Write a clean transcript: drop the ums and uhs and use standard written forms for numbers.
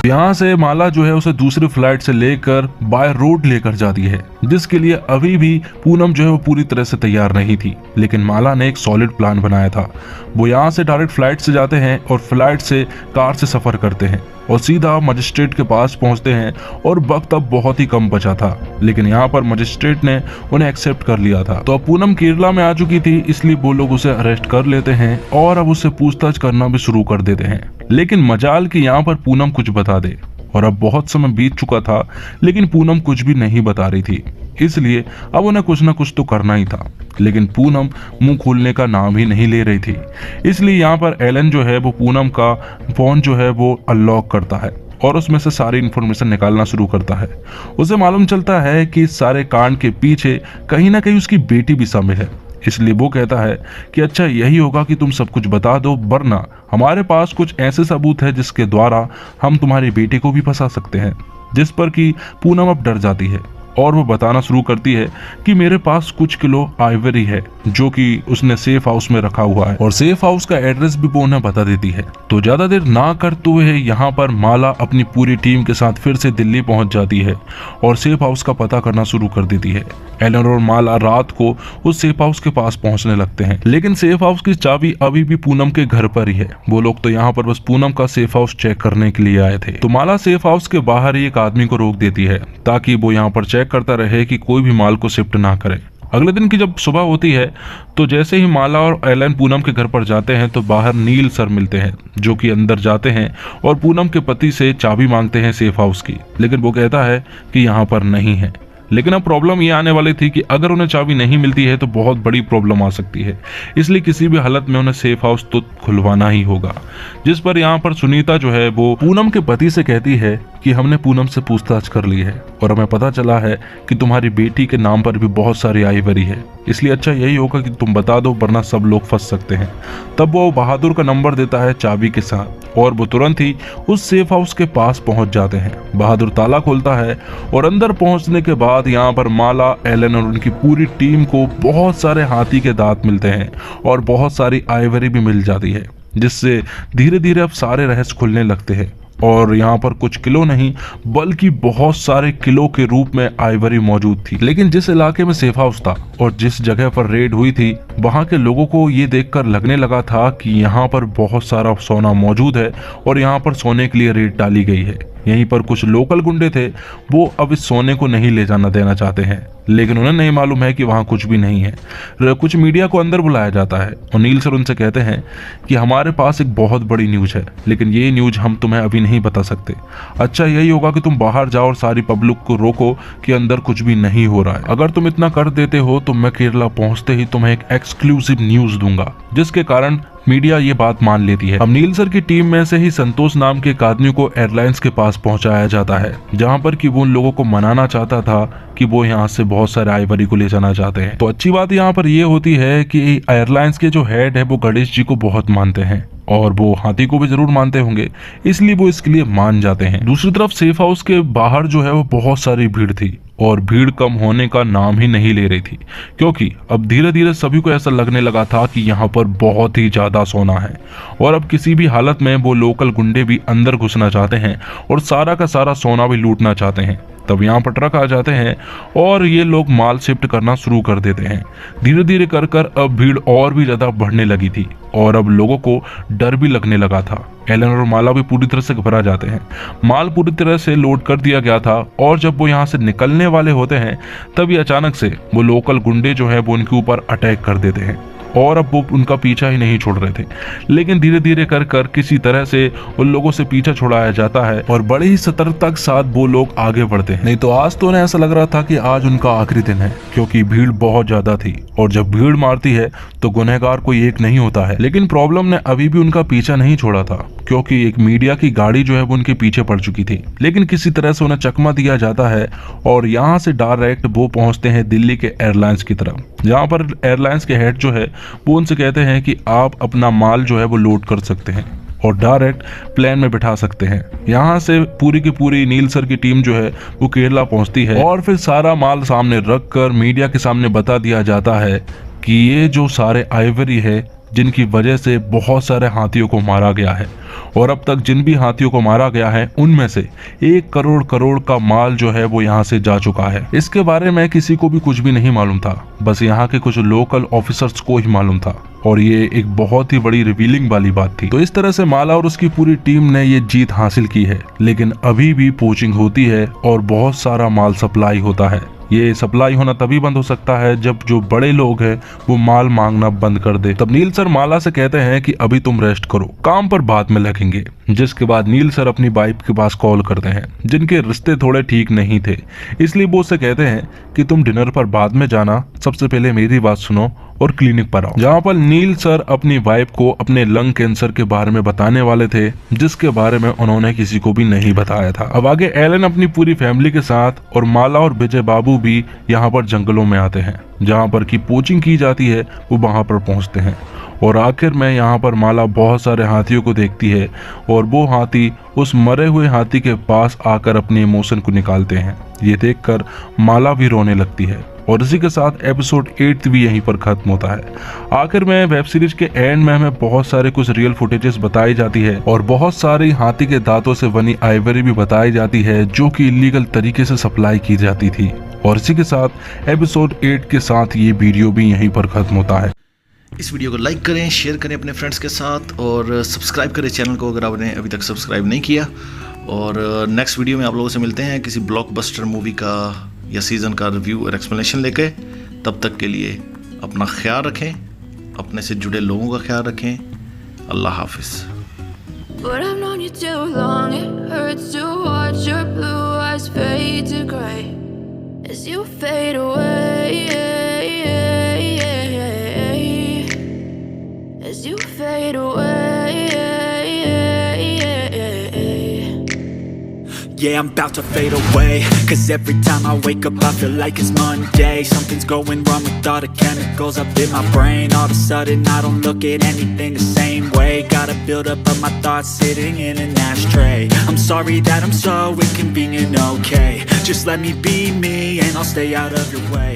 यहाँ से माला जो है उसे दूसरी फ्लाइट से लेकर बाय रोड लेकर जाती है, जिसके लिए अभी भी पूनम जो है वो पूरी तरह से तैयार नहीं थी। लेकिन माला ने एक सॉलिड प्लान बनाया था। वो यहाँ से डायरेक्ट फ्लाइट से जाते हैं और फ्लाइट से कार से सफर करते हैं और सीधा मजिस्ट्रेट के पास पहुंचते हैं। और वक्त अब बहुत ही कम बचा था, लेकिन यहाँ पर मजिस्ट्रेट ने उन्हें एक्सेप्ट कर लिया था। तो अब पूनम केरला में आ चुकी थी, इसलिए वो लोग उसे अरेस्ट कर लेते हैं और अब उससे पूछताछ करना भी शुरू कर देते हैं। लेकिन मजाल की यहाँ पर पूनम कुछ बता दे, और अब बहुत समय बीत चुका था लेकिन पूनम कुछ भी नहीं बता रही थी, इसलिए अब उन्हें कुछ ना कुछ तो करना ही था। लेकिन पूनम मुंह खोलने का नाम ही नहीं ले रही थी, इसलिए यहाँ पर एलन जो है वो पूनम का फोन जो है वो अनलॉक करता है और उसमें से सारी इंफॉर्मेशन निकालना शुरू करता है। उसे मालूम चलता है कि इस सारे कांड के पीछे कहीं ना कहीं उसकी बेटी भी शामिल है, इसलिए वो कहता है कि अच्छा यही होगा कि तुम सब कुछ बता दो, वरना हमारे पास कुछ ऐसे सबूत है जिसके द्वारा हम तुम्हारी बेटी को भी फंसा सकते हैं। जिस पर कि पूनम अब डर जाती है और वो बताना शुरू करती है कि मेरे पास कुछ किलो आइवरी है जो कि उसने सेफ हाउस में रखा हुआ है, और सेफ हाउस का एड्रेस भी वो उन्हें बता देती है। तो ज्यादा देर ना करते हुए यहाँ पर माला अपनी पूरी टीम के साथ फिर से दिल्ली पहुंच जाती है और सेफ हाउस का पता करना शुरू कर देती है। एलन और माला रात को उस सेफ हाउस के पास पहुंचने लगते हैं, लेकिन सेफ हाउस की चाबी अभी भी पूनम के घर पर ही है। वो लोग तो यहाँ पर बस पूनम का सेफ हाउस चेक करने के लिए आए थे। तो माला सेफ हाउस के बाहर ही एक आदमी को रोक देती है ताकि वो यहाँ पर चेक करता रहे कि कोई भी माल को शिफ्ट ना करे। अगले दिन की जब सुबह होती है तो जैसे ही माला और एलन पूनम के घर पर जाते हैं तो बाहर नील सर मिलते हैं, जो कि अंदर जाते हैं और पूनम के पति से चाबी मांगते हैं सेफ हाउस की, लेकिन वो कहता है कि यहाँ पर नहीं है। लेकिन अब प्रॉब्लम ये आने वाली थी कि अगर उन्हें चाबी नहीं मिलती है तो बहुत बड़ी प्रॉब्लम आ सकती है, इसलिए किसी भी हालत में उन्हें सेफ हाउस तो खुलवाना ही होगा। जिस पर यहाँ पर सुनीता जो है वो पूनम के पति से कहती है कि हमने पूनम से पूछताछ कर ली है और हमें पता चला है कि तुम्हारी बेटी के नाम पर भी बहुत सारी आइवरी है, इसलिए अच्छा यही होगा कि तुम बता दो, वरना सब लोग फंस सकते हैं। तब वो बहादुर का नंबर देता है चाबी के साथ और वो तुरंत ही उस सेफ हाउस के पास पहुंच जाते हैं। बहादुर ताला खोलता है और अंदर पहुंचने के बाद यहाँ पर माला, एलन और उनकी पूरी टीम को बहुत सारे हाथी के दांत मिलते हैं और बहुत सारी आइवरी भी मिल जाती है, जिससे धीरे धीरे अब सारे रहस्य खुलने लगते हैं। और यहाँ पर कुछ किलो नहीं बल्कि बहुत सारे किलो के रूप में आइवरी मौजूद थी। लेकिन जिस इलाके में सेफ हाउस था और जिस जगह पर रेड हुई थी, वहाँ के लोगों को ये देखकर लगने लगा था कि यहाँ पर बहुत सारा सोना मौजूद है और यहाँ पर सोने के लिए रेड डाली गई है। यहीं पर कुछ लोकल गुंडे थे, वो अब इस सोने को नहीं ले जाना देना चाहते हैं, लेकिन उन्हें नहीं मालूम है कि वहाँ कुछ भी नहीं है। कुछ मीडिया को अंदर बुलाया जाता है और नील सर उनसे कहते हैं कि हमारे पास एक बहुत बड़ी न्यूज है, लेकिन ये न्यूज हम तुम्हें अभी नहीं बता सकते। अच्छा यही होगा कि तुम बाहर जाओ और सारी पब्लिक को रोको कि अंदर कुछ भी नहीं हो रहा है। अगर तुम इतना कर देते हो तो मैं केरला पहुंचते ही तुम्हें एक एक्सक्लूसिव न्यूज दूंगा, जिसके कारण मीडिया ये बात मान लेती है। अब नील सर की टीम में से ही संतोष नाम के एक आदमी को एयरलाइंस के पास पहुंचाया जाता है, जहां पर कि वो उन लोगों को मनाना चाहता था कि वो यहाँ से बहुत सारे आइवरी को ले जाना चाहते हैं। तो अच्छी बात यहाँ पर ये होती है कि एयरलाइंस के जो हेड है वो गणेश जी को बहुत मानते हैं और वो हाथी को भी जरूर मानते होंगे, इसलिए वो इसके लिए मान जाते हैं। दूसरी तरफ सेफ हाउस के बाहर जो है वो बहुत सारी भीड़ थी और भीड़ कम होने का नाम ही नहीं ले रही थी, क्योंकि अब धीरे धीरे सभी को ऐसा लगने लगा था कि यहाँ पर बहुत ही ज्यादा सोना है और अब किसी भी हालत में वो लोकल गुंडे भी अंदर घुसना चाहते हैं और सारा का सारा सोना भी लूटना चाहते हैं। तब यहाँ पर ट्रक आ जाते हैं और ये लोग माल शिफ्ट करना शुरू कर देते हैं। धीरे धीरे कर कर अब भीड़ और भी ज्यादा बढ़ने लगी थी और अब लोगों को डर भी लगने लगा था। एलन और माला भी पूरी तरह से घबरा जाते हैं। माल पूरी तरह से लोड कर दिया गया था और जब वो यहाँ से निकलने वाले होते हैं तभी अचानक से वो लोकल गुंडे जो है वो उनके ऊपर अटैक कर देते हैं और अब वो उनका पीछा ही नहीं छोड़ रहे थे। लेकिन धीरे धीरे कर कर किसी तरह से उन लोगों से पीछा छुड़ाया जाता है और बड़े ही सतर्कता के साथ वो लोग आगे बढ़ते हैं। नहीं तो आज तो उन्हें ऐसा लग रहा था कि आज उनका आखिरी दिन है, क्योंकि भीड़ बहुत ज्यादा थी और जब भीड़ मारती है तो गुनहगार कोई एक नहीं होता है। लेकिन प्रॉब्लम ने अभी भी उनका पीछा नहीं छोड़ा था, क्योंकि एक मीडिया की गाड़ी जो है वो उनके पीछे पड़ चुकी थी। लेकिन किसी तरह से उन्हें चकमा दिया जाता है और यहाँ से डायरेक्ट वो पहुंचते हैं दिल्ली के एयरलाइंस की तरफ, जहाँ पर एयरलाइंस के हेड जो है वो उनसे कहते हैं कि आप अपना माल जो है वो लोड कर सकते हैं और डायरेक्ट प्लेन में बिठा सकते हैं। यहाँ से पूरी की पूरी नील सर की टीम जो है वो केरला पहुंचती है और फिर सारा माल सामने रख कर मीडिया के सामने बता दिया जाता है कि ये जो सारे आइवरी है जिनकी वजह से बहुत सारे हाथियों को मारा गया है। और अब तक जिन भी हाथियों को मारा गया है उनमें से 1 करोड़ करोड़ का माल जो है वो यहाँ से जा चुका है। इसके बारे में किसी को भी कुछ भी नहीं मालूम था, बस यहाँ के कुछ लोकल ऑफिसर्स को ही मालूम था और ये एक बहुत ही बड़ी रिवीलिंग वाली बात थी। तो इस तरह से माला और उसकी पूरी टीम ने ये जीत हासिल की है, लेकिन अभी भी पोचिंग होती है और बहुत सारा माल सप्लाई होता है। ये सप्लाई होना तभी बंद हो सकता है जब जो बड़े लोग हैं वो माल मांगना बंद कर दे। तब नील सर माला से कहते हैं कि अभी तुम रेस्ट करो, काम पर बाद में लगेंगे। जिसके बाद नील सर अपनी वाइफ के पास कॉल करते हैं, जिनके रिश्ते थोड़े ठीक नहीं थे, इसलिए वो उससे कहते हैं कि तुम डिनर पर बाद में जाना, सबसे पहले मेरी बात सुनो और क्लिनिक पर आओ। जहाँ पर नील सर अपनी वाइफ को अपने लंग कैंसर के बारे में बताने वाले थे, जिसके बारे में उन्होंने किसी को भी नहीं बताया था। अब आगे एलन अपनी पूरी फैमिली के साथ और माला और विजय बाबू भी यहाँ पर जंगलों में आते हैं, जहाँ पर की पोचिंग की जाती है वो वहाँ पर पहुँचते हैं। और आखिर में यहाँ पर माला बहुत सारे हाथियों को देखती है और वो हाथी उस मरे हुए हाथी के पास आकर अपने इमोशन को निकालते हैं। ये देखकर माला भी रोने लगती है और इसी के साथ एपिसोड 8 भी यहीं पर खत्म होता है। आखिर में वेब सीरीज के एंड में हमें बहुत सारे कुछ रियल फुटेजेस बताई जाती है और बहुत सारी हाथी के दांतों से बनी आइवरी भी बताई जाती है, जो कि इलीगल तरीके से सप्लाई की जाती थी। और इसी के साथ एपिसोड 8 के साथ ये वीडियो भी यहीं पर खत्म होता है। इस वीडियो को लाइक करें, शेयर करें अपने फ्रेंड्स के साथ और सब्सक्राइब करें चैनल को अगर आपने अभी तक सब्सक्राइब नहीं किया। और नेक्स्ट वीडियो में आप लोगों से मिलते हैं किसी ब्लॉकबस्टर मूवी का या सीज़न का रिव्यू और एक्सप्लेनेशन लेके। तब तक के लिए अपना ख्याल रखें, अपने से जुड़े लोगों का ख्याल रखें। अल्लाह हाफिज़। But I've known you too long, it hurts to watch your blue eyes fade to gray as you fade away, as you fade away. Yeah, I'm about to fade away, 'cause every time I wake up I feel like it's Monday. Something's going wrong with all the chemicals up in my brain. All of a sudden I don't look at anything the same way. Gotta build up of my thoughts sitting in an ashtray. I'm sorry that I'm so inconvenient, okay? Just let me be me and I'll stay out of your way.